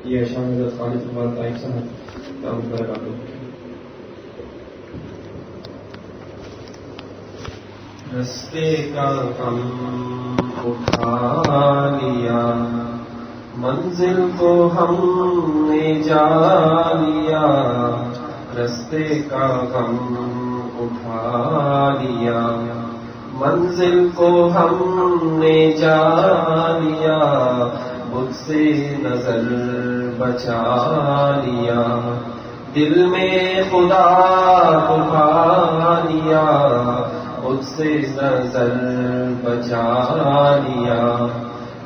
یہ شام حضرت خالد عمر طائف صاحب کام کر رہا ہوں. رستے کا غم اٹھا لیا، منزل کو ہم نے جا لیا. رستے کا غم اٹھا لیا، منزل کو ہم نے جا لیا. بت سے نظر بچا لیا، دل میں خدا کو پا لیا. بت سے نظر بچا لیا،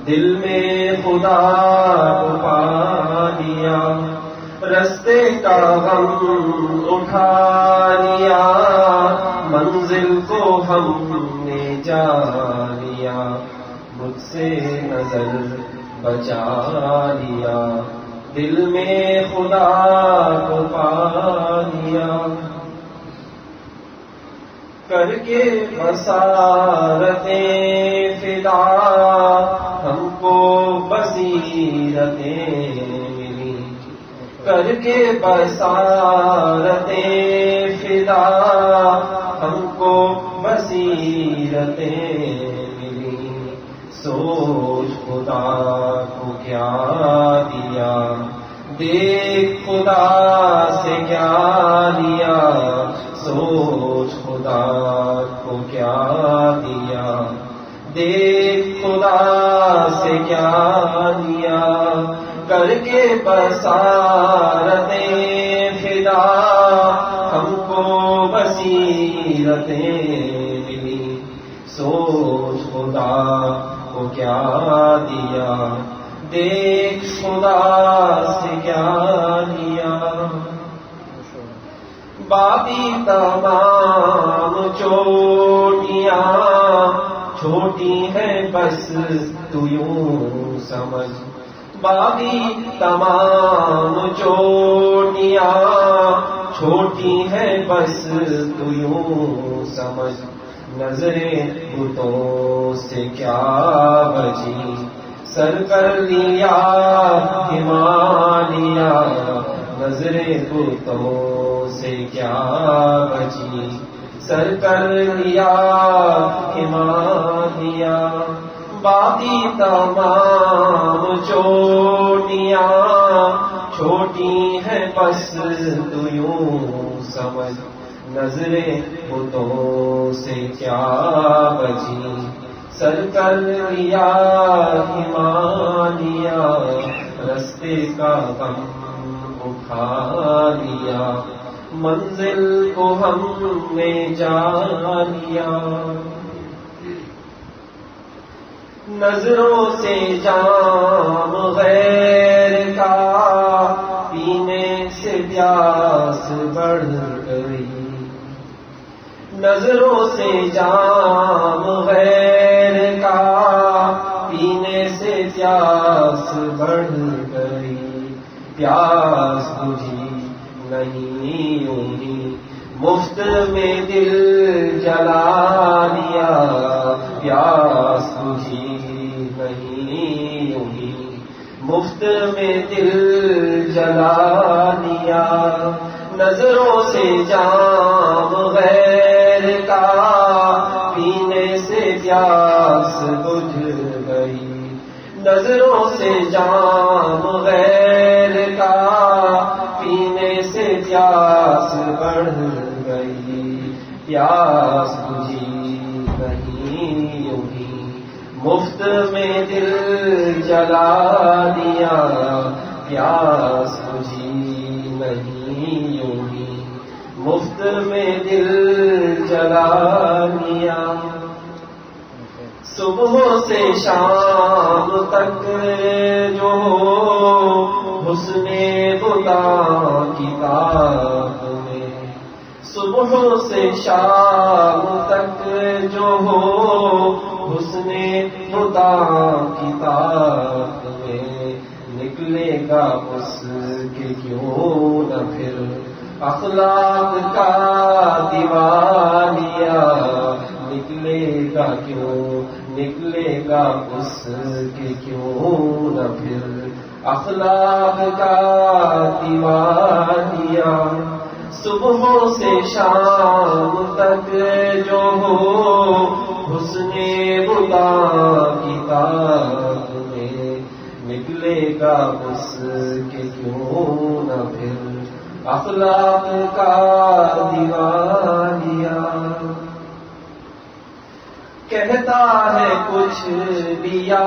دل میں خدا کو پا لیا. رستے کا غم اٹھا لیا، منزل کو ہم نے جا لیا. مجھ سے نظر بچا لیا، دل میں خدا کو پا لیا. کر کے بصارتیں فدا ہم کو بصیرتیں ملی. کر کے بصارتیں فدا ہم کو بصیرتیں ملی. سوچ خدا کو کیا دیا، دیکھ خدا سے کیا لیا. سوچ خدا کو کیا دیا، دیکھ خدا سے کیا لیا. کر کے بصارتیں فدا ہم کو بصیرتیں ملی. سوچ خدا کو کیا دیا، دیکھ خدا سے کیا لیا. باقی تمام چوٹیاں چھوٹی ہیں بس تو یوں سمجھ. باقی تمام چوٹیاں چھوٹی ہیں بس تو یوں سمجھ. نظریں بتوں سے کیا بچی، سر کر لیا ہمالیہ. نظریں بتوں سے کیا بچی، سر کر لیا ہمالیہ. باقی تمام چوٹیاں چھوٹی ہیں بس تو یوں سمجھ. نظریں بتوں سے کیا بچی، سر کر لیا ہمالیہ. رستے کا غم اٹھا لیا، منزل کو ہم نے جا لیا. نظروں سے جام غیر کا پینے سے پیاس بڑھ گئی. نظروں سے جام غیر کا پینے سے پیاس بڑھ گئی. پیاس بجھی نہیں یوں ہی مفت میں دل جلا لیا. پیاس بجھی نہیں یوں ہی مفت میں دل جلا لیا. نظروں سے جام غیر کا پینے سے پیاس بجھ گئی. نظروں سے جام غیر کا پینے سے پیاس بڑھ گئی. پیاس بجھی نہیں یوں ہی مفت میں دل جلا دیا. پیاس بجھی نہیں یوں ہی مفت میں دل جلا دیا. صبح سے شام تک جو حسن خدا کتاب میں. صبح سے شام تک جو حسن خدا کتاب میں. نکلے گا اس کے کیوں نہ پھر اخلاق کا دیوالیہ. نکلے گا کیوں، نکلے گا اس کے کیوں نہ پھر اخلاق کا دیوانیہ صبح سے شام تک جو ہو حسن خدا کی تاب میں نکلے گا اس کے کیوں نہ پھر اخلاق کا دیوانیہ کہتا ہے کچھ دیا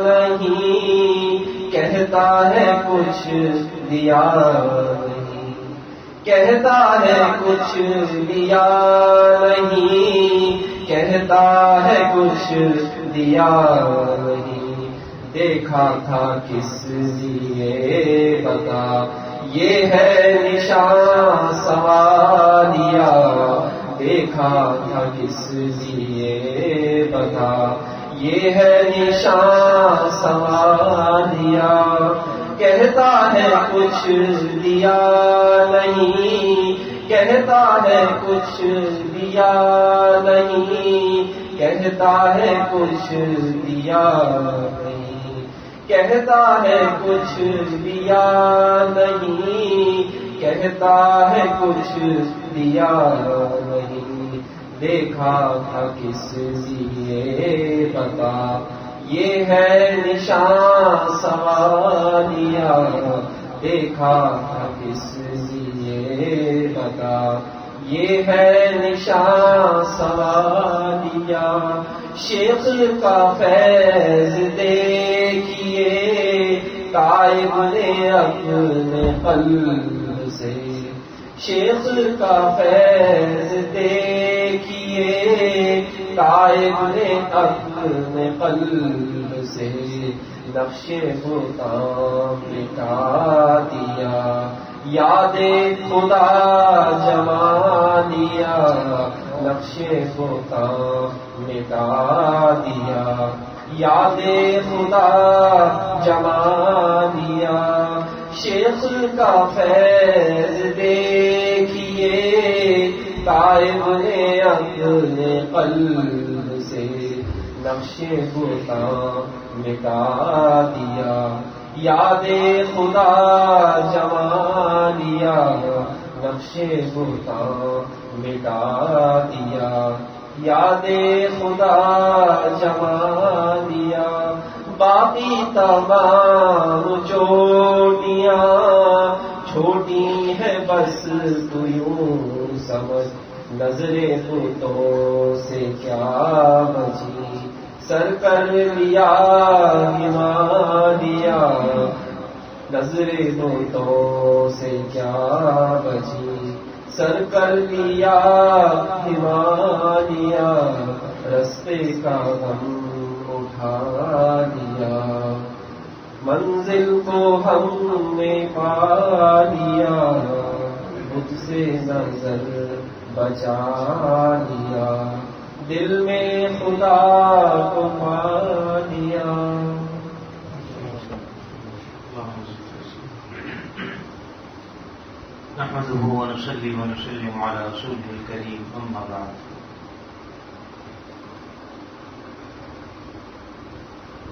نہیں کہتا ہے کچھ دیا نہیں کہتا ہے کچھ دیا نہیں کہتا ہے کچھ دیا نہیں دیکھا تھا کس لیے بتا یہ ہے نشان سوالیہ دیکھا تھا کس لیے بتا یہ ہے نشان سوالیہ کہتا ہے کچھ دیا نہیں کہتا ہے کچھ دیا نہیں کہتا ہے کچھ دیا نہیں کہتا ہے کچھ دیا نہیں کہتا ہے کچھ دیا نہیں دیکھا تھا کس لیے بتا یہ ہے نشان سوالیہ دیکھا تھا کس لیے بتا یہ ہے نشان سوالیہ شیخ کا فیض دیکھیے تائب نے اپنے قلب سے شیخ کا فیض دیکھیے تائب نے اپنے قلب سے نقش خدا مٹا دیا یاد خدا جما دیا نقش خدا مٹا دیا یاد خدا جما دیا شیخ کا فیض دیکھیے تائب نے اپنے قلب سے نقش خدا مٹا دیا یاد خدا جما دیا نقش خدا مٹا دیا یاد خدا جما دیا باقی تمام چوٹیاں چھوٹی ہے بس تو یوں سمجھ نظریں تو سے کیا بچی سر کر لیا ہمالیہ نظریں تو سے کیا بچی سر کر لیا ہمالیہ رستے کا غم اٹھا لیا منزل کو ہم نے پا لیا مجھ سے نظر بچا لیا دل میں خدا کو پا لیا نحمده ونصلي ونسلم على رسوله الكريم أما بعد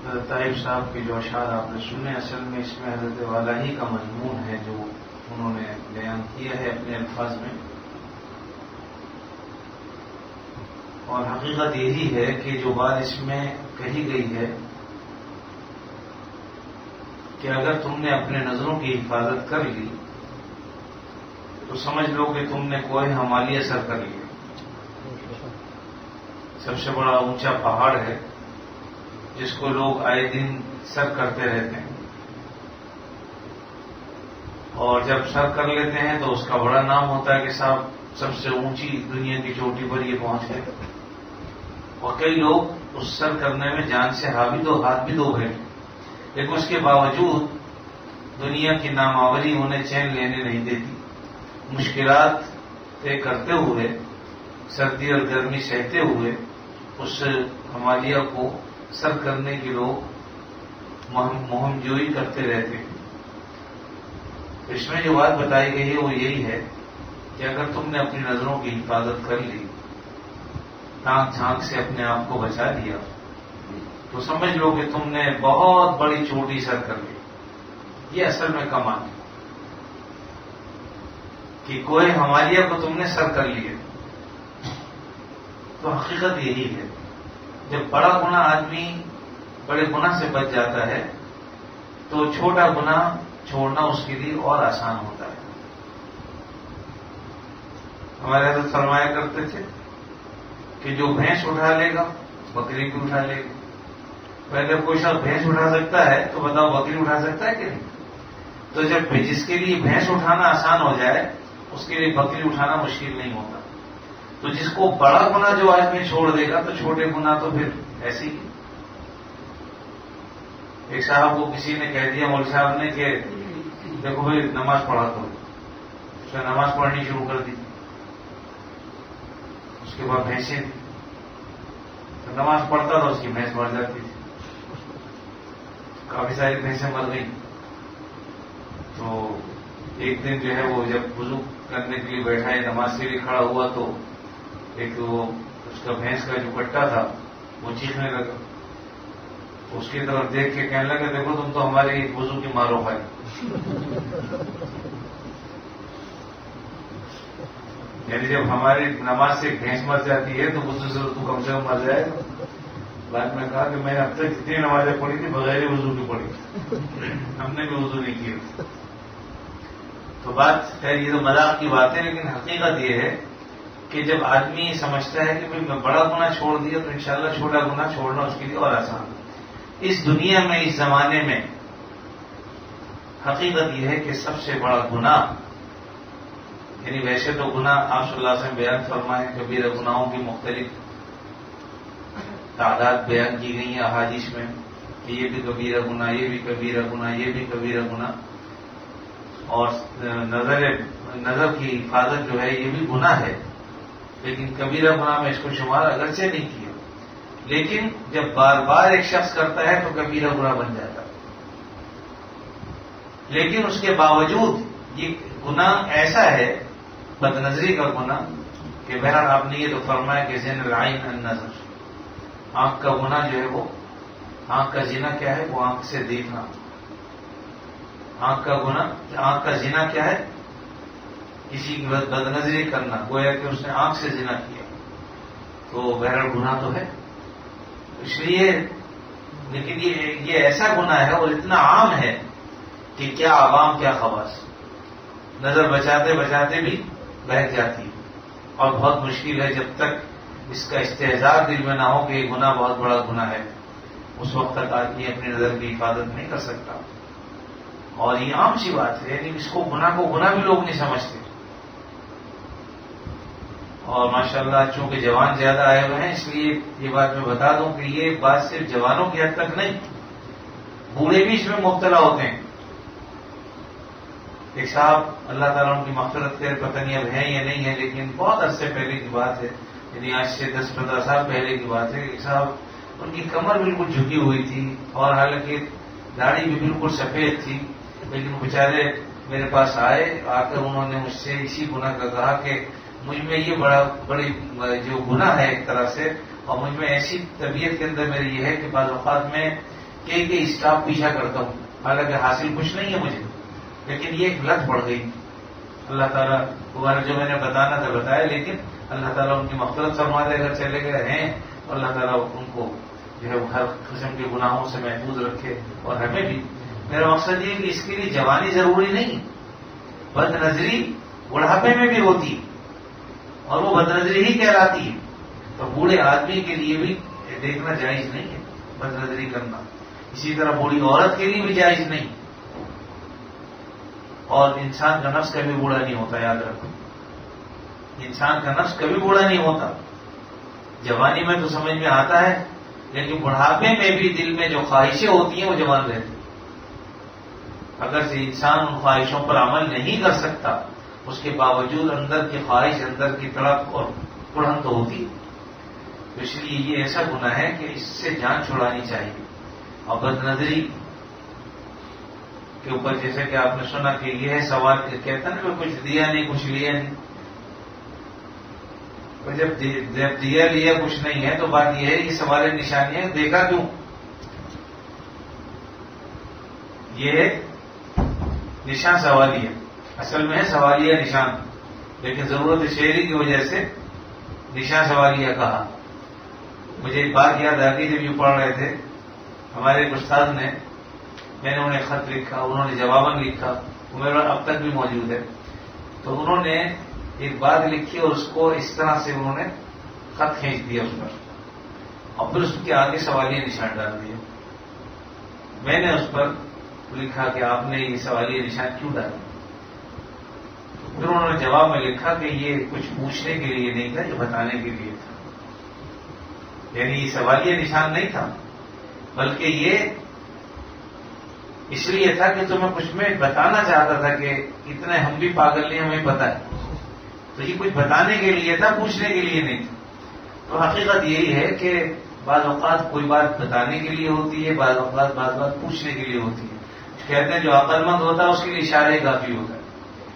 حضرت طاہر صاحب کے جو اشعار آپ نے سنے اصل میں اس میں حضرت والا ہی کا مضمون ہے جو انہوں نے بیان کیا ہے اپنے الفاظ میں اور حقیقت یہی ہے کہ جو بات اس میں کہی گئی ہے کہ اگر تم نے اپنے نظروں کی حفاظت کر لی تو سمجھ لو کہ تم نے کوہ ہمالیہ سر کر لیا سب سے بڑا اونچا پہاڑ ہے جس کو لوگ آئے دن سر کرتے رہتے ہیں اور جب سر کر لیتے ہیں تو اس کا بڑا نام ہوتا ہے کہ صاحب سب سے اونچی دنیا کی چوٹی پر یہ پہنچ گئے اور کئی لوگ اس سر کرنے میں جان سے ہاتھ بھی دھو گئے لیکن اس کے باوجود دنیا کی نامآوری انہیں چین لینے نہیں دیتی مشکلات طے کرتے ہوئے سردی اور گرمی سہتے ہوئے اس ہمالیہ کو سر کرنے کے لوگ مہم جوئی کرتے رہتے ہیں. اس میں جو بات بتائی گئی ہے وہ یہی ہے کہ اگر تم نے اپنی نظروں کی حفاظت کر لی ٹانک جھانک سے اپنے آپ کو بچا لیا تو سمجھ لو کہ تم نے بہت بڑی چوٹی سر کر لی یہ اصل میں کمال ہے کہ کوئی ہمالیہ کو تم نے سر کر لیا. تو حقیقت یہی ہے، جب بڑا گناہ آدمی بڑے گناہ سے بچ جاتا ہے تو چھوٹا گناہ چھوڑنا اس کے لیے اور آسان ہوتا ہے. ہمارے حضرت فرمایا کرتے تھے کہ جو بھینس اٹھا لے گا بکری بھی اٹھا لے گا. اگر کوئی شخص بھینس اٹھا سکتا ہے تو بتاؤ بکری اٹھا سکتا ہے کہ نہیں؟ تو جب جس کے لیے بھینس اٹھانا آسان ہو جائے اس کے لیے بکری اٹھانا مشکل نہیں ہوتا. تو جس کو بڑا گناہ جو آدمی چھوڑ دے گا تو چھوٹے گناہ تو پھر ایسے ہی. ایک صاحب کو کسی نے کہہ دیا مولوی صاحب نے کہ دیکھو بھائی نماز پڑھا کرو. اس نے نماز پڑھنی شروع کر دی. اس کے بعد بھینسیں تھی تو نماز پڑھتا تھا اس کی بھینس مر جاتی تھی. کافی ساری بھینسیں مر گئی. تو ایک دن جو ہے وہ جب وضو کرنے کے لیے بیٹھا ہے نماز کے لیے کھڑا ہوا تو ایک وہ اس کا بھینس کا جو کٹا تھا وہ چیخنے لگا. اس کی طرف دیکھ کے کہنے لگا دیکھو تم تو ہماری وضو کی مارو ہے. یعنی جب ہماری نماز سے بھینس مر جاتی ہے تو وضو سے تو کم سے کم مر جائے گا. بعد میں کہا کہ میں نے اب تک جتنی نمازیں پڑھی تھی بغیر وضو کی پڑھی، ہم نے بھی وضو نہیں کیا. تو بات خیر یہ تو مذاق کی بات ہے، لیکن حقیقت یہ ہے کہ جب آدمی سمجھتا ہے کہ بھائی میں بڑا گناہ چھوڑ دیا تو انشاءاللہ چھوٹا گناہ چھوڑنا اس کے لیے اور آسان. اس دنیا میں اس زمانے میں حقیقت یہ ہے کہ سب سے بڑا گناہ، یعنی ویسے تو گناہ آپ صلی اللہ علیہ وسلم بیان فرمائے، کبیرہ گناہوں کی مختلف تعداد بیان کی گئی ہیں احادیث میں کہ یہ بھی کبیرہ گناہ، یہ بھی کبیرہ گناہ، یہ بھی کبیرہ گناہ. اور نظر کی حفاظت جو ہے یہ بھی گناہ ہے، لیکن کبیرہ گناہ میں اس کو شمار اگرچہ نہیں کیا، لیکن جب بار بار ایک شخص کرتا ہے تو کبیرہ گناہ بن جاتا ہے. لیکن اس کے باوجود یہ گناہ ایسا ہے، بد نظری کا گناہ، کہ بہرحال آپ نے یہ تو فرمایا کہ زنا العین النظر، آنکھ کا گناہ جو ہے وہ، آنکھ کا زنا کیا ہے؟ وہ آنکھ سے دیکھنا. آنکھ کا گناہ، آنکھ کا زنا کیا ہے؟ کسی کی بد نظری کرنا، گویا کہ اس نے آنکھ سے زنا کیا، تو بہرحال گناہ تو ہے. اس لیے لیکن یہ ایسا گناہ ہے اور اتنا عام ہے کہ کیا عوام کیا خواص، نظر بچاتے بچاتے بھی بہک جاتی ہے. اور بہت مشکل ہے جب تک اس کا استحضار دل میں نہ ہو کہ یہ گناہ بہت بڑا گناہ ہے، اس وقت تک آدمی اپنی نظر کی حفاظت نہیں کر سکتا. اور یہ عام سی بات ہے، یعنی اس کو گناہ بھی لوگ نہیں سمجھتے. اور ماشاءاللہ چونکہ جوان زیادہ آئے ہوئے ہیں اس لیے یہ بات میں بتا دوں کہ یہ بات صرف جوانوں کی حد تک نہیں، بوڑھے بھی اس میں مبتلا ہوتے ہیں. ایک صاحب اللہ تعالیٰ ان کی مغفرت کرے، پتہ نہیں اب ہیں یا نہیں ہے، لیکن بہت عرصے پہلے کی بات ہے، یعنی آج سے 10-15 سال پہلے کی بات ہے. ایک صاحب ان کی کمر بالکل جھکی ہوئی تھی اور حالانکہ داڑھی بھی بالکل سفید تھی، لیکن بیچارے میرے پاس آئے، آ کر انہوں نے مجھ سے اسی گناہ کا کہا کہ مجھ میں یہ بڑی جو گناہ ہے ایک طرح سے، اور مجھ میں ایسی طبیعت کے اندر میری یہ ہے کہ بعض اوقات میں کئی اسٹاف پیچھا کرتا ہوں، حالانکہ حاصل کچھ نہیں ہے مجھے، لیکن یہ ایک لت پڑ گئی. اللہ تعالیٰ دوبارہ جو میں نے بتانا تھا بتایا، لیکن اللہ تعالیٰ ان کی مغفرت فرما دے. اگر چلے گئے ہیں اور اللہ تعالیٰ ان کو جو ہے ہر قسم کے گناہوں سے محفوظ رکھے، اور ہمیں بھی. میرا مقصد یہ کہ اس کے لیے جوانی ضروری نہیں، بد نظری بڑھاپے میں بھی ہوتی اور وہ بد نظری ہی کہلاتی ہے. تو بوڑھے آدمی کے لیے بھی دیکھنا جائز نہیں ہے بد نظری کرنا، اسی طرح بوڑھی عورت کے لیے بھی جائز نہیں. اور انسان کا نفس کبھی بوڑھا نہیں ہوتا، یاد رکھو، انسان کا نفس کبھی بوڑھا نہیں ہوتا. جوانی میں تو سمجھ میں آتا ہے، لیکن بڑھاپے میں بھی دل میں جو خواہشیں ہوتی ہیں وہ جوان رہتی. اگر سے انسان ان خواہشوں پر عمل نہیں کر سکتا، اس کے باوجود اندر کی خواہش، اندر کی تڑپ اور کڑھن تو ہوتی ہے. اس لیے یہ ایسا گناہ ہے کہ اس سے جان چھڑانی چاہیے. اور بد نظری کے اوپر جیسے کہ آپ نے سنا کہ یہ ہے سوال، کہتا نا کہ کچھ دیا نہیں کچھ لیا نہیں. اور جب دیا لیا کچھ نہیں ہے تو بات یہ ہے کہ سوال نشانی ہے، دیکھا کیوں؟ یہ نشان سوالیہ، اصل میں ہے سوالیہ نشان، لیکن ضرورت شعری کی وجہ سے نشان سوالیہ کہا۔ مجھے ایک بات یاد آ گئی، جب یہ پڑھ رہے تھے ہمارے ایک استاد نے، میں نے انہیں خط لکھا، انہوں نے جواباً لکھا، وہ میرے پاس اب تک بھی موجود ہے۔ تو انہوں نے ایک بات لکھی اور اس کو اس طرح سے انہوں نے خط کھینچ دیا اس پر، اور پھر اس کے آگے سوالیہ نشان ڈال دیا۔ میں نے اس پر لکھا کہ آپ نے یہ سوالیہ نشان کیوں ڈالا؟ پھر انہوں نے جواب میں لکھا کہ یہ کچھ پوچھنے کے لیے نہیں تھا، یہ بتانے کے لیے تھا۔ یعنی یہ سوالیہ نشان نہیں تھا، بلکہ یہ اس لیے تھا کہ تمہیں کچھ میں بتانا چاہتا تھا کہ اتنے ہم بھی پاگل نہیں، ہمیں پتہ ہے۔ تو یہ کچھ بتانے کے لیے تھا، پوچھنے کے لیے نہیں تھا۔ تو حقیقت یہی ہے کہ بعض اوقات کوئی بات بتانے کے لیے ہوتی ہے، بعض اوقات بعض بات پوچھنے کے لیے ہوتی ہے۔ کہتے ہیں جو عقل مند ہوتا ہے اس کے لیے اشارے کافی ہوتا ہے،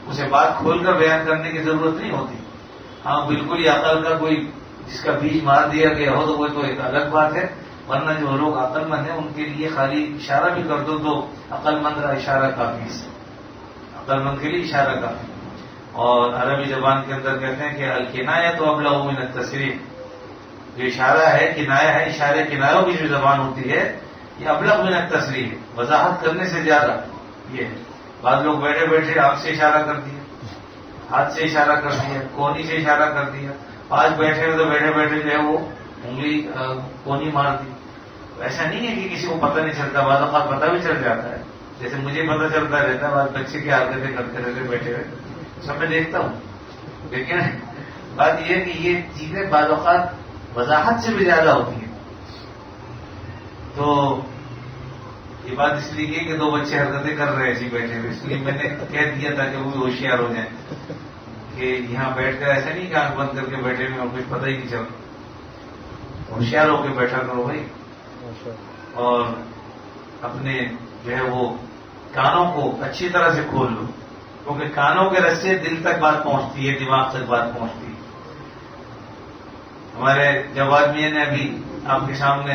اسے بات کھول کر بیان کرنے کی ضرورت نہیں ہوتی۔ ہاں بالکل ہی عقل کا کوئی جس کا بیج مار دیا گیا ہو تو وہ تو ایک الگ بات ہے، ورنہ جو لوگ عقل مند ہیں ان کے لیے خالی اشارہ بھی کر دو تو عقل مند کا اشارہ کافی ہے، عقل مند کے لیے اشارہ کافی۔ اور عربی زبان کے اندر کہتے ہیں کہ الکنایہ تو ابلغ من التصریح، جو اشارہ ہے کنایہ ہے، اشارے کنایوں کی جو زبان ہوتی ہے یہ ابلغ من التصریح ہے، وضاحت کرنے سے زیادہ یہ ہے۔ بعض لوگ بیٹھے بیٹھے آنکھ سے اشارہ کر دیا، ہاتھ سے اشارہ کر دیا، کونی سے اشارہ کر دیا، آج بیٹھے ہوئے تو بیٹھے بیٹھے جو ہے وہ انگلی کونی مار دی۔ ایسا نہیں ہے کہ کسی کو پتہ نہیں چلتا، بعض اوقات پتہ بھی چل جاتا ہے، جیسے مجھے پتہ چلتا رہتا ہے، بعض بچے کی حرکتیں کرتے رہتے بیٹھے ہوئے سب میں دیکھتا ہوں۔ لیکن بات یہ ہے کہ یہ چیزیں بعض اوقات وضاحت سے بھی زیادہ ہوتی ہیں۔ تو یہ بات اس لیے کی کہ دو بچے حرکتیں کر رہے ایسے بیٹھے ہوئے، اس لیے میں نے کہہ دیا تھا کہ وہ بھی ہوشیار ہو جائیں کہ یہاں بیٹھ کر ایسا نہیں کہ آنکھ بند کر کے بیٹھے ہوئے اور کچھ پتہ ہی نہیں چلتا، ہوشیار ہو کے بیٹھا کرو بھائی، اور اپنے جو ہے وہ کانوں کو اچھی طرح سے کھول لو، کیونکہ کانوں کے رستے دل تک بات پہنچتی ہے، دماغ تک بات پہنچتی ہے۔ ہمارے جواد میاں نے ابھی آپ کے سامنے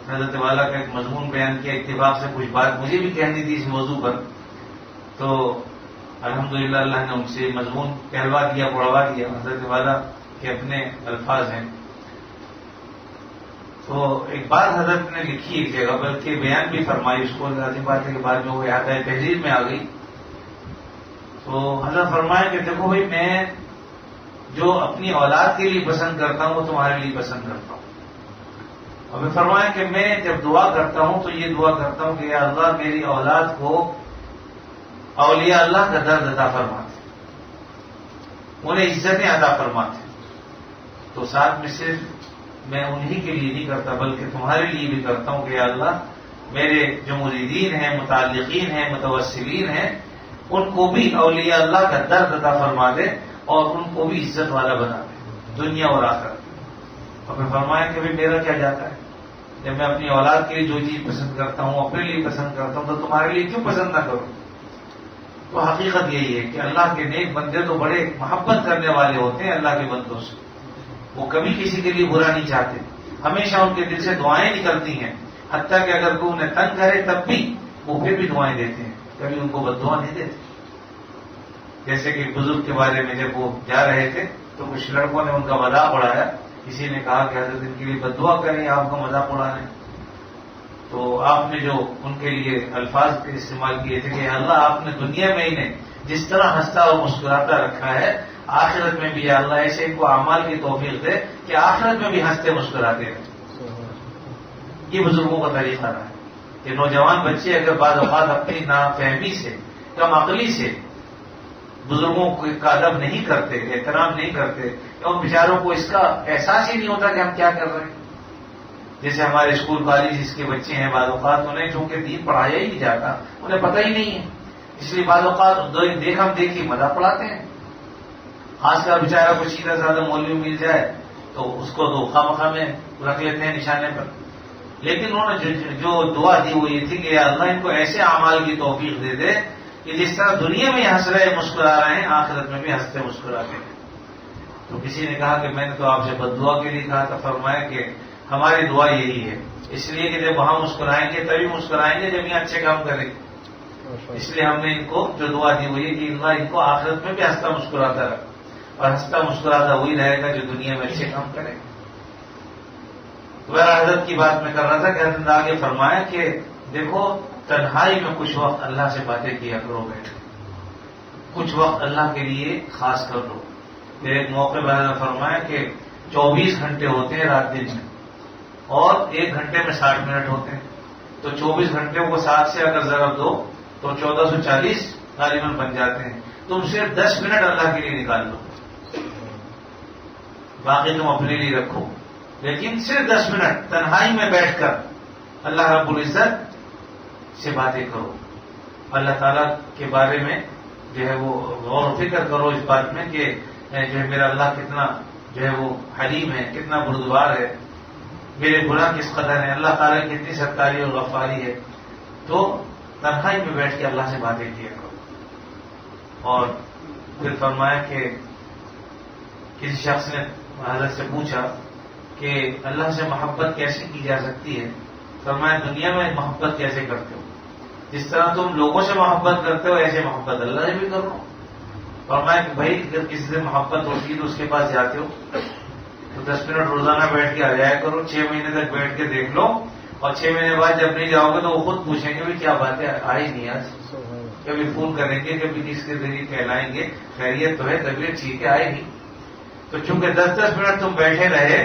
حضرت والا کا ایک مضمون بیان کیا، اتفاق سے کچھ بات مجھے بھی کہنی تھی اس موضوع پر، تو الحمدللہ اللہ نے ان سے مضمون کہلوا دیا، پڑھوا دیا۔ حضرت والا کے اپنے الفاظ ہیں۔ تو ایک بات حضرت نے لکھی ایک جگہ، بلکہ بیان بھی فرمائی، اس کو لازم بات ہے کہ بعد میں وہ احاطہ تحریر میں آ گئی۔ تو حضرت فرمایا کہ دیکھو بھائی، میں جو اپنی اولاد کے لیے پسند کرتا ہوں وہ تمہارے لیے پسند کرتا ہوں۔ اور میں فرمایا کہ میں جب دعا کرتا ہوں تو یہ دعا کرتا ہوں کہ یا اللہ میری اولاد کو اولیاء اللہ کا درد عطا فرماتے، انہیں عزتیں عطا فرماتے۔ تو ساتھ میں صرف میں انہی کے لیے نہیں کرتا بلکہ تمہارے لیے بھی کرتا ہوں کہ یا اللہ میرے جو مریدین ہیں، متعلقین ہیں، متوسلین ہیں، ان کو بھی اولیاء اللہ کا درد عطا فرما دے اور ان کو بھی عزت والا بنا دے دنیا اور آخرت۔ اور میں فرمایا کہ بھائی میرا کیا جاتا ہے، جب میں اپنی اولاد کے لیے جو چیز پسند کرتا ہوں، اپنے لیے پسند کرتا ہوں، تو تمہارے لیے کیوں پسند نہ کروں؟ تو حقیقت یہی ہے کہ اللہ کے نیک بندے تو بڑے محبت کرنے والے ہوتے ہیں اللہ کے بندوں سے، وہ کبھی کسی کے لیے برا نہیں چاہتے، ہمیشہ ان کے دل سے دعائیں نکلتی ہیں، حتیٰ کہ اگر کوئی انہیں تنگ کرے تب بھی وہ پھر بھی دعائیں دیتے ہیں، کبھی ان کو بد دعا نہیں دیتے۔ جیسے کہ بزرگ کے بارے میں جب وہ جا رہے تھے تو کچھ لڑکوں نے ان کا مذاق اڑایا، کسی نے کہا کہ حضرت ان کے لیے بد دعا کریں آپ کا مذاق اڑا رہے ہیں، تو آپ نے جو ان کے لیے الفاظ استعمال کیے تھے کہ اللہ آپ نے دنیا میں انہیں جس طرح ہنستا اور مسکراتا رکھا ہے، آخرت میں بھی یا اللہ ایسے ان کو اعمال کی توفیق دے کہ آخرت میں بھی ہنستے مسکراتے ہیں۔ یہ بزرگوں کا طریقہ رہا ہے کہ نوجوان بچے اگر بعض اوقات اپنی نافہمی سے، کم عقلی سے بزرگوں کا ادب نہیں کرتے، احترام نہیں کرتے، ان بیچاروں کو اس کا احساس ہی نہیں ہوتا کہ ہم کیا کر رہے ہیں۔ جیسے ہمارے اسکول کالج کے بچے ہیں، بعض اوقات انہیں چونکہ دین پڑھایا ہی نہیں جاتا، انہیں پتہ ہی نہیں ہے، اس لیے بعض اوقات دیکھ ہم دیکھی مذاق اڑاتے ہیں۔ خاص کر بیچارہ کو سیدھا سادہ مولوی مل جائے تو اس کو تو خواہ مخواہ میں رکھ لیتے ہیں نشانے پر۔ لیکن انہوں نے جو دعا دی وہ یہ تھی کہ یا اللہ ان کو ایسے اعمال کی توفیق دے دے کہ جس طرح دنیا میں ہنس رہے مسکرا رہے ہیں، آخرت میں بھی ہنستے مسکراتے ہیں۔ تو کسی نے کہا کہ میں نے تو آپ سے بد دعا کے لیے کہا تھا، فرمایا کہ ہماری دعا یہی ہے، اس لیے کہ جب وہاں مسکرائیں گے تبھی مسکرائیں گے جب یہاں اچھے کام کریں گے۔ اس لیے ہم نے ان کو جو دعا دی ہوئی ہے کہ اللہ ان کو آخرت میں بھی ہنستا مسکراتا رہے، اور ہنستا مسکراتا وہی رہے گا جو دنیا میں اچھے کام کرے گا۔ حضرت کی بات میں کر رہا تھا کہ حضرت نے آگے فرمایا کہ دیکھو تنہائی میں کچھ وقت اللہ سے باتیں کیا کرو، بیٹھ کچھ وقت اللہ کے لیے خاص کر لو۔ پھر ایک موقع پر حضرت نے فرمایا کہ 24 گھنٹے ہوتے ہیں رات دن میں، اور 1 گھنٹے میں 60 منٹ ہوتے ہیں، تو 24 گھنٹے کو 7 سے اگر ضرب دو تو 1440 غالباً بن جاتے ہیں۔ تم صرف 10 منٹ اللہ کے لیے نکال لو، باقی تم اپنے لیے رکھو، لیکن صرف 10 منٹ تنہائی میں بیٹھ کر اللہ رب العزت سے باتیں کرو، اللہ تعالیٰ کے بارے میں جو ہے وہ غور و فکر کرو اس بات میں کہ جو ہے میرا اللہ کتنا جو ہے وہ حلیم ہے، کتنا بردبار ہے، میرے گناہ کس قدر ہے، اللہ تعالیٰ کی کتنی ستاری اور غفاری ہے۔ تو تنہائی میں بیٹھ کے اللہ سے باتیں کیا کرو۔ اور پھر فرمایا کہ کسی شخص نے حضرت سے پوچھا کہ اللہ سے محبت کیسے کی جا سکتی ہے؟ فرمایا دنیا میں محبت کیسے کرتے ہو؟ جس طرح تم لوگوں سے محبت کرتے ہو ایسے محبت اللہ سے بھی کرو۔ فرمایا کہ بھائی اگر کسی سے محبت ہوتی ہے تو اس کے پاس جاتے ہو تو 10 منٹ روزانہ بیٹھ کے آ جایا کرو، 6 مہینے تک بیٹھ کے دیکھ لو، اور 6 مہینے بعد جب نہیں جاؤ گے تو وہ خود پوچھیں گے کیا بات ہے آئی نہیں آج، کبھی فون کریں گے، کبھی کس کے ذریعے کہلائیں گے خیریت تو ہے، طبیعت ٹھیک ہے، آئے نہیں۔ تو چونکہ 10 منٹ تم بیٹھے رہے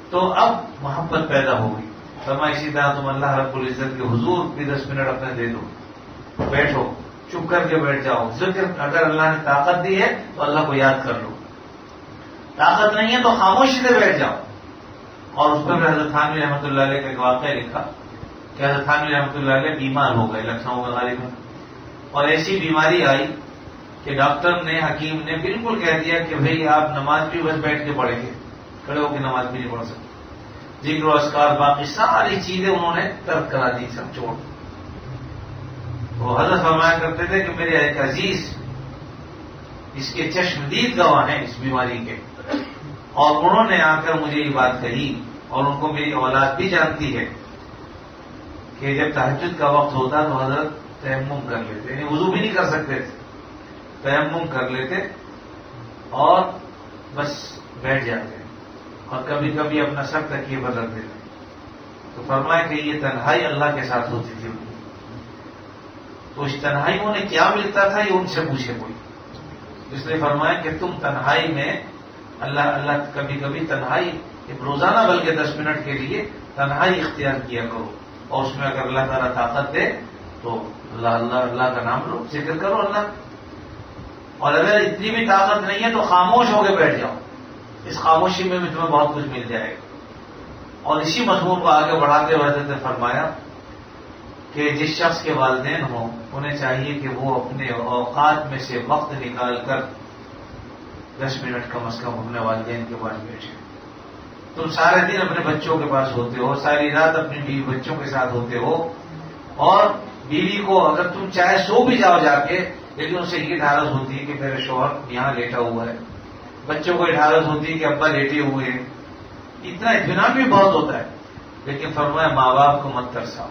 تو اب محبت پیدا ہوگی۔ فرمایا اسی طرح تم اللہ رب العزت کے حضور بھی 10 منٹ اپنے دے دو، بیٹھو، چپ کر کے بیٹھ جاؤ، ذکر اگر اللہ نے طاقت دی ہے تو اللہ کو یاد کر لو، طاقت نہیں ہے تو خاموشی سے بیٹھ جاؤ۔ اور اس پر حضرت تھانوی رحمۃ اللہ علیہ کا ایک واقعہ لکھا کہ حضرت تھانوی رحمۃ اللہ علیہ بیمار ہو گئے لکھنؤ میں غالباً، اور ایسی بیماری آئی کہ ڈاکٹر نے، حکیم نے بالکل کہہ دیا کہ بھئی آپ نماز بھی بس بیٹھ کے پڑھیں گے، کھڑے ہو کے نماز بھی نہیں پڑھ سکتے، ذکر و اذکار باقی ساری چیزیں انہوں نے ترک کرا دی، سب چھوڑ۔ وہ حضرت فرمایا کرتے تھے کہ میرے ایک عزیز اس کے چشمدید گواہ ہیں اس بیماری کے، اور انہوں نے آ کر مجھے یہ بات کہی، اور ان کو میری اولاد بھی جانتی ہے کہ جب تہجد کا وقت ہوتا تو حضرت تیمم کر لیتے، یعنی وضو بھی نہیں کر سکتے تھے، تیمم کر لیتے اور بس بیٹھ جاتے، اور کبھی کبھی اپنا سر تکیے پر رکھ دیتے۔ تو فرمایا کہ یہ تنہائی اللہ کے ساتھ ہوتی تھی، تو اس تنہائی انہیں کیا ملتا تھا یہ ان سے پوچھے کوئی۔ اس لیے فرمایا کہ تم تنہائی میں اللہ کبھی کبھی تنہائی روزانہ بلکہ 10 منٹ کے لیے تنہائی اختیار کیا کرو، اور اس میں اگر اللہ تعالیٰ طاقت دے تو اللہ کا نام لو، ذکر کرو اللہ، اور اگر اتنی بھی طاقت نہیں ہے تو خاموش ہو کے بیٹھ جاؤ، اس خاموشی میں بھی تمہیں بہت کچھ مل جائے گا۔ اور اسی مضمون کو آگے بڑھاتے ہوئے حضرت نے فرمایا کہ جس شخص کے والدین ہوں انہیں چاہیے کہ وہ اپنے اوقات میں سے وقت نکال کر 10 منٹ کم از کم اپنے والدین کے پاس بیٹھے۔ تم سارے دن اپنے بچوں کے پاس ہوتے ہو، ساری رات اپنی بیوی بچوں کے ساتھ ہوتے ہو، اور بیوی کو اگر تم چاہے سو بھی جاؤ جا کے، لیکن اسے یہ ڈھارس ہوتی ہے کہ میرے شوہر یہاں لیٹا ہوا ہے، بچوں کو یہ ڈھارس ہوتی ہے کہ ابا لیٹے ہوئے ہیں، اتنا اطمینان بھی بہت ہوتا ہے۔ لیکن فرمایا ماں باپ کو مت ترساؤ،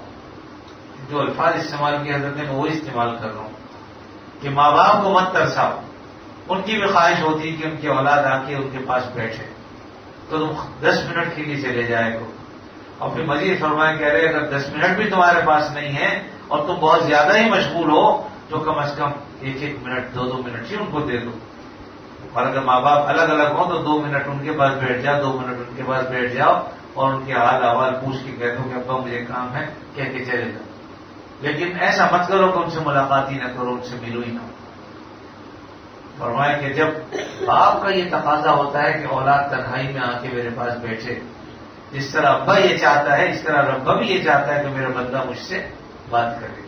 جو الفاظ استعمال کیے حضرت نے میں وہی استعمال کر رہا ہوں کہ ماں باپ کو مت ترساؤ، ان کی بھی خواہش ہوتی ہے کہ ان کی اولاد آ کے ان کے پاس بیٹھے، تو تم 10 منٹ کے لیے چلے جائے گو۔ اور پھر مزید فرمایا کہہ رہے اگر 10 منٹ بھی تمہارے پاس نہیں ہے اور تم بہت زیادہ ہی مشغول ہو تو کم از کم 1 منٹ 2 منٹ ہی ان کو دے دو، اور اگر ماں باپ الگ الگ ہوں تو 2 منٹ ان کے پاس بیٹھ جاؤ، 2 منٹ ان کے پاس بیٹھ جاؤ، اور ان کے حال احوال پوچھ کے کہہ دو کہ ابا مجھے کام ہے، کہہ کے چلے جاؤ۔ لیکن ایسا مت کرو کہ ان سے ملاقات ہی نہ کرو، ان سے ملو ہی نہ۔ فرمایا کہ جب باپ کا یہ تقاضا ہوتا ہے کہ اولاد تنہائی میں آ کے میرے پاس بیٹھے، جس طرح ابا یہ چاہتا ہے اس طرح ربا بھی یہ چاہتا ہے کہ میرا بندہ مجھ سے بات کرے،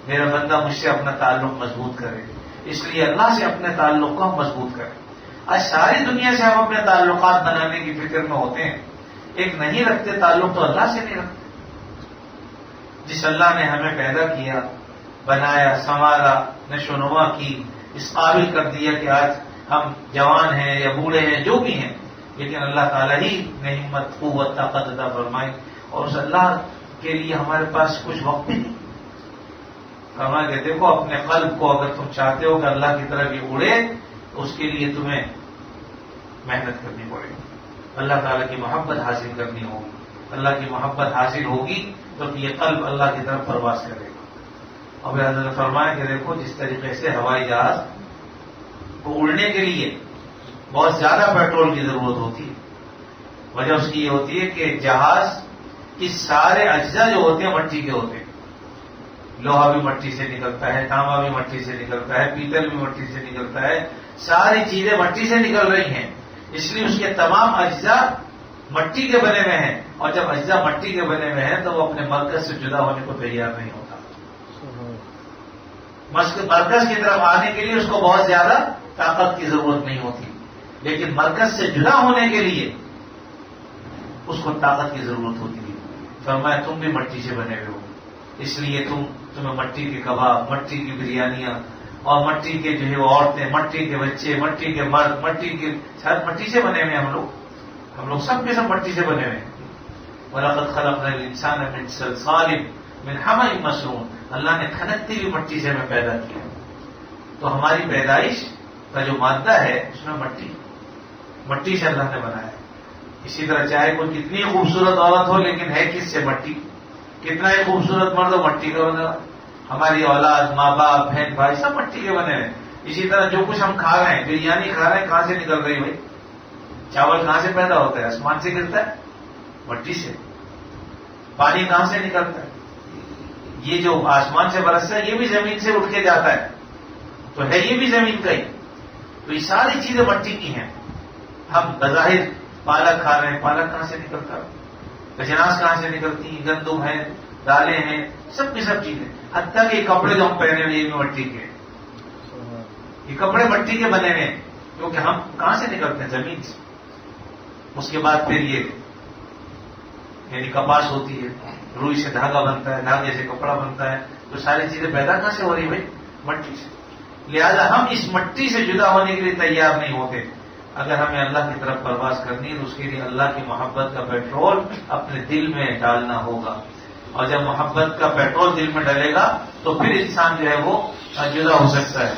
میرا بندہ مجھ سے اپنا تعلق مضبوط کرے، اس لیے اللہ سے اپنے تعلق کو ہم مضبوط کریں۔ آج ساری دنیا سے ہم اپنے تعلقات بنانے کی فکر میں ہوتے ہیں، ایک نہیں رکھتے تعلق تو اللہ سے نہیں رکھتے۔ جس اللہ نے ہمیں پیدا کیا، بنایا، سنوارا، نشو و نما کی، اس قابل کر دیا کہ آج ہم جوان ہیں یا بوڑھے ہیں جو بھی ہیں، لیکن اللہ تعالیٰ ہی نے ہمت، قوت، طاقت عطا فرمائی، اور اس اللہ کے لیے ہمارے پاس کچھ وقت بھی نہیں۔ فرمایا کہ دیکھو اپنے قلب کو اگر تم چاہتے ہو کہ اللہ کی طرف یہ اڑے تو اس کے لیے تمہیں محنت کرنی پڑے گی، اللہ تعالیٰ کی محبت حاصل کرنی ہوگی، اللہ کی محبت حاصل ہوگی تو یہ قلب اللہ کی طرف پرواز کرے گا۔ اور حضرت نے فرمایا کہ دیکھو جس طریقے سے ہوائی جہاز کو اڑنے کے لیے بہت زیادہ پیٹرول کی ضرورت ہوتی ہے، وجہ اس کی یہ ہوتی ہے کہ جہاز کے سارے اجزاء جو ہوتے ہیں مٹی کے ہوتے ہیں، لوہا بھی مٹی سے نکلتا ہے، تانبا بھی مٹی سے نکلتا ہے، پیتل بھی مٹی سے نکلتا ہے، ساری چیزیں مٹی سے نکل رہی ہیں، اس لیے اس کے تمام اجزاء مٹی کے بنے ہوئے ہیں، اور جب اجزاء مٹی کے بنے ہوئے ہیں تو وہ اپنے مرکز سے جدا ہونے کو تیار نہیں ہوتا۔ مرکز کی طرف آنے کے لیے اس کو بہت زیادہ طاقت کی ضرورت نہیں ہوتی، لیکن مرکز سے جدا ہونے کے لیے اس کو طاقت کی ضرورت ہوتی ہے۔ فرمایا تم بھی مٹی سے بنے ہوئے ہو، اس لیے تمہیں مٹی کے کباب، مٹی کی بریانیاں اور مٹی کے جو ہے وہ عورتیں، مٹی کے بچے، مٹی کے مرد، مٹی کے ساتھ مٹی سے بنے ہوئے ہیں ہم لوگ سب کے سب مٹی سے بنے ہوئے ہیں۔ وَلَقَدْ خَلَقْنَا الْإِنسَانَ مِنْ صَلْصَالٍ مِنْ حَمَإٍ مَسْنُونٍ، اللہ نے کھنکتی ہوئی مٹی سے ہمیں پیدا کیا، تو ہماری پیدائش کا جو مادہ ہے اس میں مٹی سے اللہ نے بنایا ہے۔ اسی طرح چاہے کوئی کتنی خوبصورت عورت ہو لیکن ہے کس سے؟ مٹی۔ کتنا ہی خوبصورت مرد ہو مٹی کا بنا، ہماری اولاد، ماں باپ، بہن بھائی سب مٹی کے بنے ہیں۔ اسی طرح جو کچھ ہم کھا رہے ہیں، بریانی کھا رہے ہیں، کہاں سے نکل رہی بھائی؟ چاول کہاں سے پیدا ہوتا ہے؟ آسمان سے گرتا ہے، مٹی سے۔ پانی کہاں سے نکلتا ہے؟ یہ جو آسمان سے برستا ہے یہ بھی زمین سے اٹھ کے جاتا ہے، تو ہے یہ بھی زمین کا ہی۔ تو یہ ساری چیزیں مٹی کی ہیں۔ ہم بظاہر پالک کھا رہے ہیں، پالک کہاں سے نکلتا ہے؟ اجناس کہاں سے نکلتی ہیں؟ گندم ہے، دالیں ہیں، سب کی سب چیزیں، حتیٰ کہ یہ کپڑے جو ہم پہنے ہوئے یہ مٹی کے، یہ کپڑے مٹی کے بنے ہوئے ہیں، کیونکہ ہم کہاں سے نکلتے ہیں؟ زمین سے۔ اس کے بعد پھر یہ یعنی کپاس ہوتی ہے، روئی سے دھاگا بنتا ہے، دھاگے سے کپڑا بنتا ہے، تو ساری چیزیں پیدا کہاں سے ہو رہی بھائی؟ مٹی سے۔ لہذا ہم اس مٹی سے جدا ہونے کے لیے تیار نہیں ہوتے۔ اگر ہمیں اللہ کی طرف پرواز کرنی ہے تو اس کے لیے اللہ کی محبت کا پیٹرول اپنے دل میں ڈالنا ہوگا، اور جب محبت کا پیٹرول دل میں ڈالے گا تو پھر انسان جو ہے وہ جدا ہو سکتا ہے،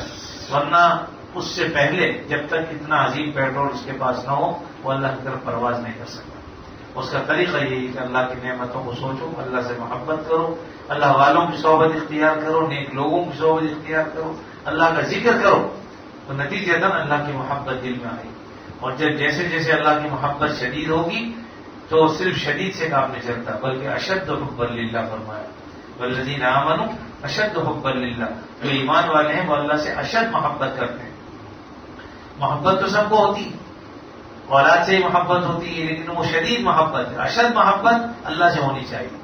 ورنہ اس سے پہلے جب تک اتنا عظیم پیٹرول اس کے پاس نہ ہو وہ اللہ کی طرف پرواز نہیں کر سکتا۔ اس کا طریقہ یہی کہ اللہ کی نعمتوں کو سوچو، اللہ سے محبت کرو، اللہ والوں کی صحبت اختیار کرو، نیک لوگوں کی صحبت اختیار کرو، اللہ کا ذکر کرو، تو نتیجتاً اللہ کی محبت دل میں آئے گی۔ اور جب جیسے جیسے اللہ کی محبت شدید ہوگی تو صرف شدید سے کام نہیں چلتا، بلکہ اشد حبا للہ فرمایا، والذین آمنوا اشد حبا للہ، جو ایمان والے ہیں وہ اللہ سے اشد محبت کرتے ہیں۔ محبت تو سب کو ہوتی، اولاد سے ہی محبت ہوتی ہے، لیکن وہ شدید محبت ہے، اشد محبت اللہ سے ہونی چاہیے۔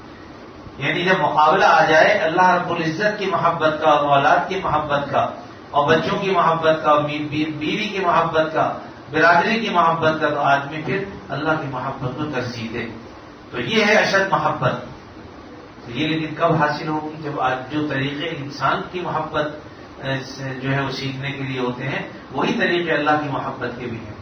یعنی جب مقابلہ آ جائے اللہ رب العزت کی محبت کا، اور اولاد کی محبت کا، اور بچوں کی محبت کا، اور بیوی کی محبت کا، برادری کی محبت کا، تو آدمی پھر اللہ کی محبت کو ترجیح دے، تو یہ ہے اشد محبت۔ تو یہ لیکن کب حاصل ہوگی؟ جب جو طریقے انسان کی محبت جو ہے وہ سیکھنے کے لیے ہوتے ہیں وہی طریقے اللہ کی محبت کے بھی ہیں۔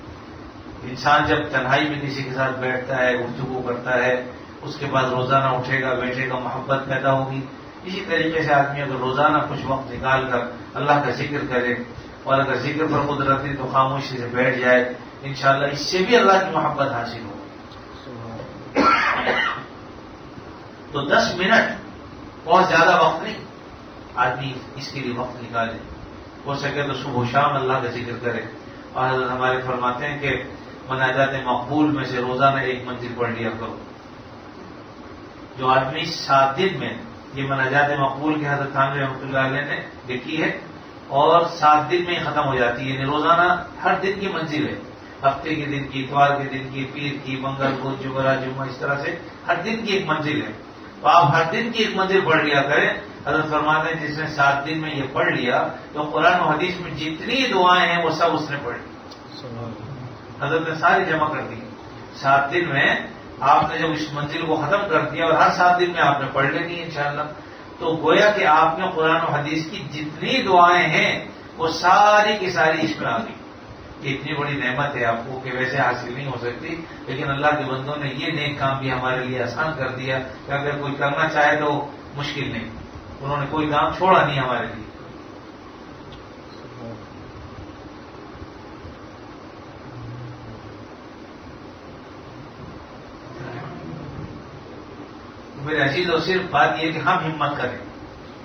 انسان جب تنہائی میں کسی کے ساتھ بیٹھتا ہے، گفتگو کرتا ہے، اس کے بعد روزانہ اٹھے گا بیٹھے گا، محبت پیدا ہوگی۔ اسی طریقے سے آدمی اگر روزانہ کچھ وقت نکال کر اللہ کا ذکر کرے، اور اگر ذکر پر قدرت ہے تو خاموشی سے بیٹھ جائے، انشاءاللہ اس سے بھی اللہ کی محبت حاصل ہوگی۔ تو 10 منٹ بہت زیادہ وقت نہیں، آدمی اس کے لیے وقت نکالے، ہو سکے تو صبح و شام اللہ کا ذکر کرے۔ اور حضرت ہمارے فرماتے ہیں کہ مناجات مقبول میں سے روزانہ 1 منزل پڑھ لیا کرو۔ جو آدمی 7 دن میں، یہ مناجات مقبول کے حضرت تھانوی رحمۃ اللہ علیہ نے لکھی ہے، اور 7 دن میں ہی ختم ہو جاتی ہے، یعنی روزانہ ہر دن کی منزل ہے، ہفتے کے دن کی، اتوار کے دن کی، پیر کی، منگل بدھ جمعرات جمعہ، اس طرح سے ہر دن کی ایک منزل ہے، تو آپ ہر دن کی ایک منزل پڑھ لیا کریں۔ حضرت فرماتے ہیں جس نے 7 دن میں یہ پڑھ لیا تو قرآن و حدیث میں جتنی دعائیں ہیں وہ سب اس نے پڑھ لی، حضرت نے ساری جمع کر دی۔ 7 دن میں آپ نے جب اس منزل کو ختم کر دیا، اور ہر 7 دن میں آپ نے پڑھ لینی ہے انشاءاللہ، تو گویا کہ آپ نے قرآن و حدیث کی جتنی دعائیں ہیں وہ ساری کی ساری اس میں آ گئی۔ یہ اتنی بڑی نعمت ہے آپ کو کہ ویسے حاصل نہیں ہو سکتی، لیکن اللہ کے بندوں نے یہ نیک کام بھی ہمارے لیے آسان کر دیا کہ اگر کوئی کرنا چاہے تو مشکل نہیں، انہوں نے کوئی کام چھوڑا نہیں ہمارے لیے. میرے عزیز اور صرف بات یہ کہ ہم ہمت کریں.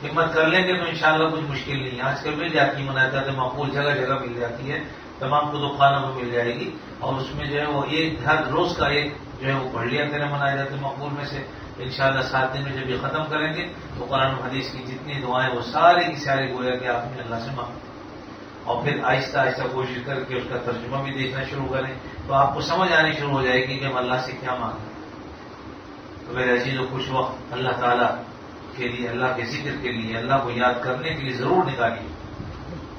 ہمت کر لیں گے تو انشاءاللہ کچھ مشکل نہیں ہے. آج کل مل جاتی ہے مناجات مقبول، جگہ جگہ مل جاتی ہے، تمام کتب خانوں میں مل جائے گی. اور اس میں جو ہے وہ ایک ہر روز کا ایک جو ہے وہ پڑھ لیا کریں مناجات مقبول میں سے. انشاءاللہ 7 دن میں جب یہ ختم کریں گے تو قرآن و حدیث کی جتنی دعائیں وہ سارے کی سارے گویا کہ آپ نے اللہ سے مانگیں. اور پھر آہستہ آہستہ کوشش کر کے اس کا ترجمہ بھی دیکھنا شروع کریں تو آپ کو سمجھ آنی شروع ہو جائے گی کہ ہم اللہ سے کیا مانگیں. تو میرے عزیز و خوش وقت اللہ تعالیٰ کے لیے، اللہ کے ذکر کے لیے، اللہ کو یاد کرنے کے لیے ضرور نکالیے.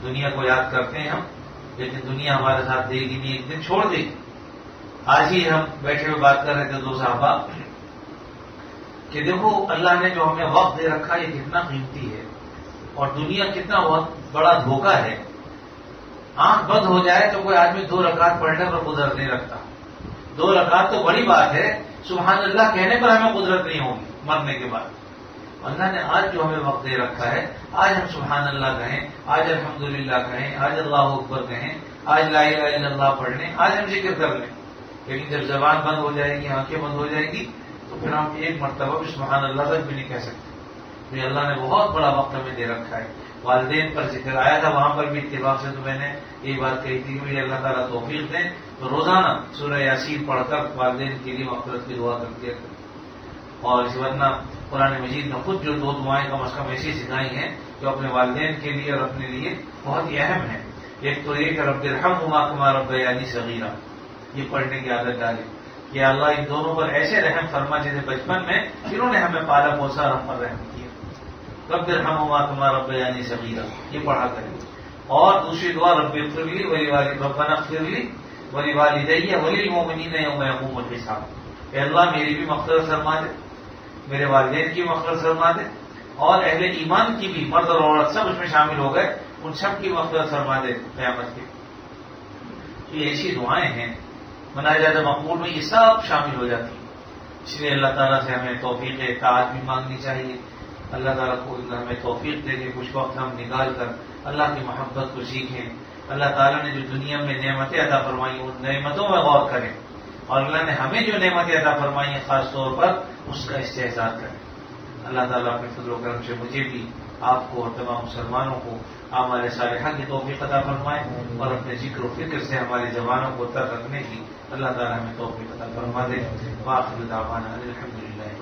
دنیا کو یاد کرتے ہیں ہم، لیکن دنیا ہمارے ساتھ دے گی نہیں، ایک دن چھوڑ دے گی. آج ہی ہم بیٹھے ہوئے بات کر رہے تھے 2 صحابہ کہ دیکھو اللہ نے جو ہمیں وقت دے رکھا یہ کتنا قیمتی ہے، اور دنیا کتنا بڑا دھوکہ ہے. آنکھ بند ہو جائے تو کوئی آدمی 2 رکعت پڑھنے پر قدرت نہیں رکھتا. 2 رکعت تو بڑی بات ہے، سبحان اللہ کہنے پر ہمیں قدرت نہیں ہوگی مرنے کے بعد. اللہ نے آج جو ہمیں وقت دے رکھا ہے، آج ہم سبحان اللہ کہیں، آج الحمدللہ کہیں، آج اللہ اکبر کہیں، آج لا الہ الا اللہ پڑھ لیں، آج ہم ذکر کر لیں. لیکن جب زبان بند ہو جائے گی، آنکھیں بند ہو جائے گی تو پھر ہم ایک مرتبہ بھی سبحان اللہ تک بھی نہیں کہہ سکتے. تو اللہ نے بہت بڑا وقت ہمیں دے رکھا ہے. والدین پر ذکر آیا تھا، وہاں پر بھی اتفاق سے تو میں نے یہ بات کہی تھی کہ مجھے اللہ تعالیٰ توفیق دیں تو روزانہ سورہ یاسین پڑھ کر والدین کے لیے مغفرت کی دعا کر دیا. اور اس ورنہ قرآن مجید نے خود جو 2 دعائیں کم از کم ایسی سکھائی ہیں جو اپنے والدین کے لیے اور اپنے لیے بہت ہی اہم ہے. ایک تو یہ کہ رب ارحمہما کما ربیانی صغیرا، یہ پڑھنے کی عادت ڈالی کہ اللہ ان دونوں پر ایسے رحم فرما جیسے بچپن میں انہوں نے ہمیں پالا پوسا اور ہم پر رحم کیا. رب ارحمہما کما ربیانی صغیرا یہ پڑھا کریں. اور دوسری دعا رب اغفر لی ربنا اغفر لی ولوالدی وللمؤمنین یوم یقوم الحساب. اے اللہ میری بھی مغفرت فرما دے، میرے والدین کی مغفرت فرما دے، اور اہل ایمان کی بھی، مرد اور عورت سب اس میں شامل ہو گئے، ان سب کی مغفرت فرما دے قیامت کی. یہ ایسی دعائیں ہیں مناجات مقبول میں یہ سب شامل ہو جاتی ہیں. اس لیے اللہ تعالیٰ سے ہمیں توفیق اطاعت بھی مانگنی چاہیے. اللہ تعالیٰ کو ہمیں توفیق دے کے کچھ وقت ہم نکال کر اللہ کی محبت کو سیکھیں. اللہ تعالیٰ نے جو دنیا میں نعمتیں عطا فرمائی ان نعمتوں میں غور کریں، اور اللہ نے ہمیں جو نعمتیں عطا فرمائی ہیں خاص طور پر اس کا استحضار کریں. اللہ تعالیٰ اپنے فضل و کرم سے مجھے بھی، آپ کو اور تمام مسلمانوں کو اعمال صالحہ کی توفیق عطا فرمائے، اور اپنے ذکر و فکر سے ہماری زبانوں کو تر رکھنے کی اللہ تعالیٰ ہمیں توفیق عطا فرما دے. وآخر دعوانا الحمدللہ.